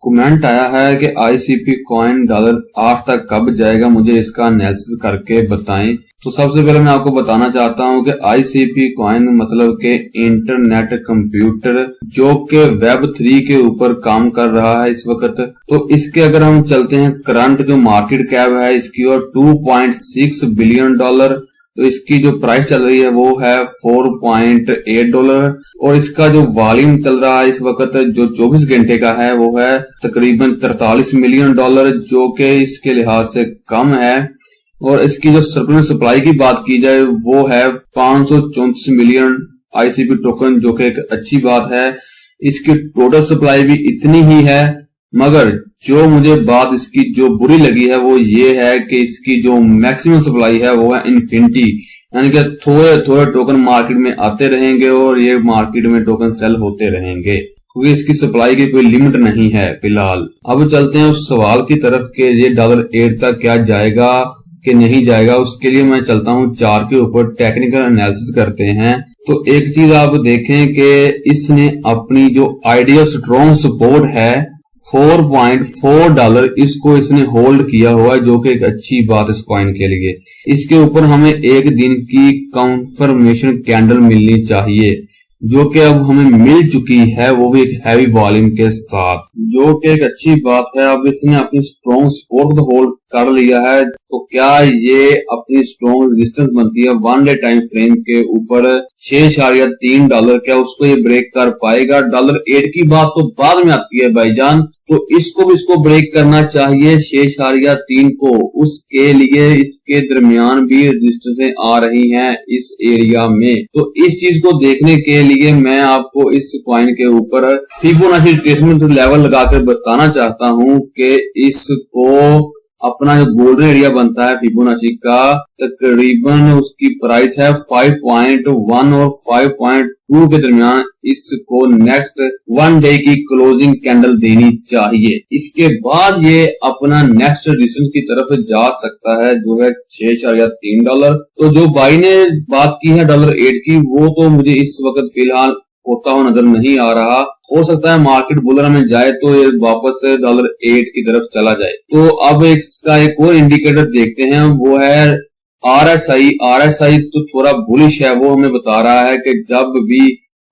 Comment आया है कि आईसीपी कॉइन $8 तक कब जाएगा, मुझे इसका एनालिसिस करके बताएं। तो सबसे पहले मैं आपको बताना चाहता हूं कि आईसीपी कॉइन मतलब के इंटरनेट कंप्यूटर जो कि वेब 3 के ऊपर काम कर रहा है इस वक्त। तो इसके अगर हम चलते हैं करंट जो मार्केट कैप है इसकी और $2.6 बिलियन, तो इसकी जो प्राइस चल रही है वो है $4.8 और इसका जो वॉल्यूम चल रहा है इस वक्त जो 24 घंटे का है वो है तकरीबन $43 मिलियन, जो कि इसके लिहाज से कम है। और इसकी जो सर्कुलर सप्लाई की बात की जाए वो है 534 मिलियन आईसीपी टोकन, जो कि एक अच्छी बात है। इसकी टोटल सप्लाई भी इतनी ही है, मगर जो मुझे बात इसकी जो बुरी लगी है वो ये है कि इसकी जो मैक्सिमम सप्लाई है वो है इन्फिनिटी, यानी कि थोड़े थोड़े टोकन मार्केट में आते रहेंगे और ये मार्केट में टोकन सेल होते रहेंगे, क्योंकि इसकी सप्लाई की कोई लिमिट नहीं है फिलहाल। अब चलते हैं उस सवाल की तरफ कि ये $8 तक क्या जाएगा कि नहीं जाएगा। उसके लिए मैं चलता हूं चार्ट के ऊपर, टेक्निकल एनालिसिस करते हैं। तो एक चीज आप देखें कि इसने अपनी जो आइडियल स्ट्रॉन्ग सपोर्ट है $4.4, इसको इसने होल्ड किया हुआ है, जो कि एक अच्छी बात इस कॉइन के लिए। इसके ऊपर हमें एक दिन की कंफर्मेशन कैंडल मिलनी चाहिए, जो कि अब हमें मिल चुकी है, वो भी एक हैवी वॉल्यूम के साथ, जो कि एक अच्छी बात है। अब इसने अपनी स्ट्रॉन्ग सपोर्ट होल्ड कर लिया है, तो क्या ये अपनी स्ट्रॉन्ग रेजिस्टेंस बनती है 1 डे टाइम फ्रेम के ऊपर $6.3, क्या उसको ये ब्रेक कर पाएगा? $8 की बात तो बाद में आती है भाईजान, तो इसको ब्रेक करना चाहिए 6.3 को। उसके लिए इसके दरमियान भी रेजिस्टेंसें आ रही हैं इस एरिया में, तो इस चीज को देखने के लिए मैं आपको इस कॉइन के ऊपर फिबोनाची रिट्रेसमेंट लेवल लगाकर बताना चाहता हूं कि इसको अपना जो गोल्डन एरिया बनता है फिबोनाची का, तकरीबन उसकी प्राइस है 5.1 और 5.2 के दरमियान इसको नेक्स्ट 1 डे की क्लोजिंग कैंडल देनी चाहिए। इसके बाद ये अपना नेक्स्ट रेजिस्टेंस की तरफ जा सकता है, जो है $6.3। तो जो भाई ने बात की है $8 की, वो तो मुझे इस वक्त फिलहाल होता हुआ नजर नहीं आ रहा। हो सकता है मार्केट बुल रन में जाए तो ये वापस से $8 की तरफ चला जाए। तो अब इसका एक और इंडिकेटर देखते हैं, वो है RSI तो थोड़ा बुलिश है। वो हमें बता रहा है कि जब भी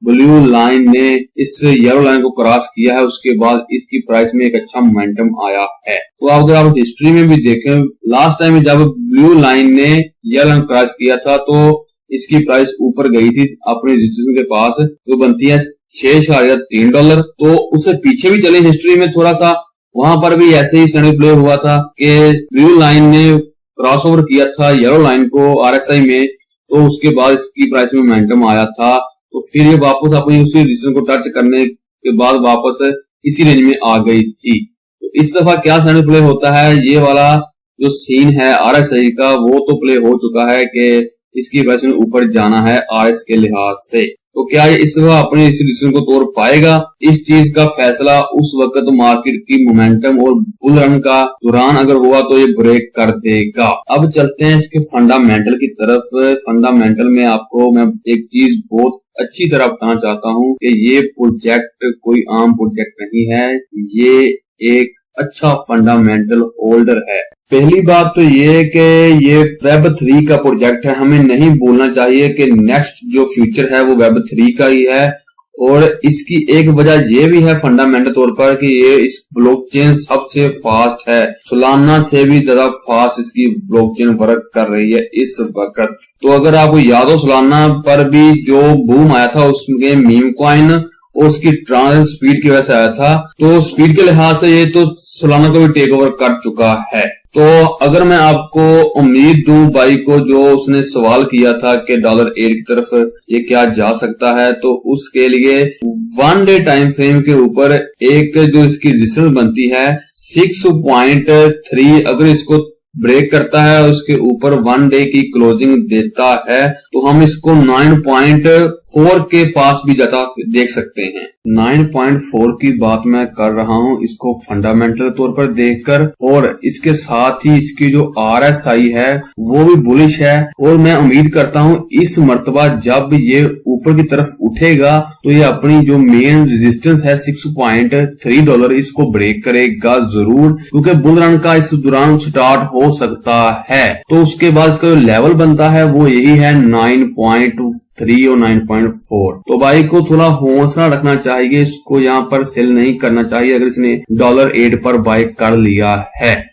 ब्लू लाइन ने इस येलो लाइन को क्रॉस किया है उसके बाद इसकी प्राइस में एक अच्छा मोमेंटम आया है। तो अगर आप हिस्ट्री में भी देखें, लास्ट टाइम जब ब्लू लाइन ने येलो लाइन क्रॉस किया था तो इसकी प्राइस ऊपर गई थी अपने रेजिस्टेंस के पास, जो बनती है $6.3। तो उससे पीछे भी चले हिस्ट्री में थोड़ा सा, वहां पर भी ऐसे ही सिनेरियो प्ले हुआ था कि ब्लू लाइन ने क्रॉस ओवर किया था येलो लाइन को RSI में, तो उसके बाद इसकी प्राइस में मोमेंटम आया था। तो फिर ये वापस अपनी उसी रेजिस्टेंस को टच करने के बाद वापस इसी रेंज में आ गई थी। तो इस दफा क्या सिनेरियो प्ले होता है, ये वाला जो सीन है RSI का वो तो प्ले हो चुका है कि इसकी प्राइस में ऊपर जाना है RS के लिहाज से। तो क्या ये इस वक्त अपने इस डिसीजन को तोड़ पाएगा? इस चीज का फैसला उस वक्त मार्केट की मोमेंटम और बुल रन का दौरान अगर हुआ तो ये ब्रेक कर देगा। अब चलते हैं इसके फंडामेंटल की तरफ। फंडामेंटल में आपको मैं एक चीज बहुत अच्छी तरह बताना चाहता हूँ कि ये प्रोजेक्ट कोई आम प्रोजेक्ट नहीं है, ये एक अच्छा फंडामेंटल होल्डर है। पहली बात तो ये कि ये Web3 का प्रोजेक्ट है, हमें नहीं बोलना चाहिए कि नेक्स्ट जो फ्यूचर है वो Web3 का ही है। और इसकी एक वजह ये भी है फंडामेंटल तौर पर कि ये इस ब्लॉकचेन सबसे फास्ट है, सोलाना से भी ज्यादा फास्ट इसकी ब्लॉकचेन वर्क कर रही है इस वक्त। तो अगर आपको याद हो, सोलाना पर भी जो बूम आया था उसमें मीम कॉइन और उसकी ट्रांजेक्शन स्पीड की वजह से आया था, तो स्पीड के लिहाज से ये तो सोलाना को भी टेक ओवर कर चुका है। तो अगर मैं आपको उम्मीद दूं भाई को जो उसने सवाल किया था कि $8 की तरफ ये क्या जा सकता है, तो उसके लिए 1 डे टाइम फ्रेम के ऊपर एक जो इसकी रेजिस्टेंस बनती है 6.3, अगर इसको ब्रेक करता है उसके ऊपर 1 डे की क्लोजिंग देता है तो हम इसको 9.4 के पास भी जाता देख सकते हैं। 9.4 की बात मैं कर रहा हूं इसको फंडामेंटल तौर पर देखकर, और इसके साथ ही इसकी जो RSI है वो भी बुलिश है, और मैं उम्मीद करता हूं इस मर्तबा जब ये ऊपर की तरफ उठेगा तो ये अपनी जो मेन रेजिस्टेंस है $6.3 इसको ब्रेक करेगा जरूर, क्योंकि बुल रन का इस दौरान स्टार्ट हो सकता है। तो उसके बाद इसका जो लेवल बनता है वो यही है 9.3 और 9.4। तो भाई को थोड़ा हौसला रखना चाहिए, इसको यहाँ पर सेल नहीं करना चाहिए अगर इसने $8 पर बाय कर लिया है।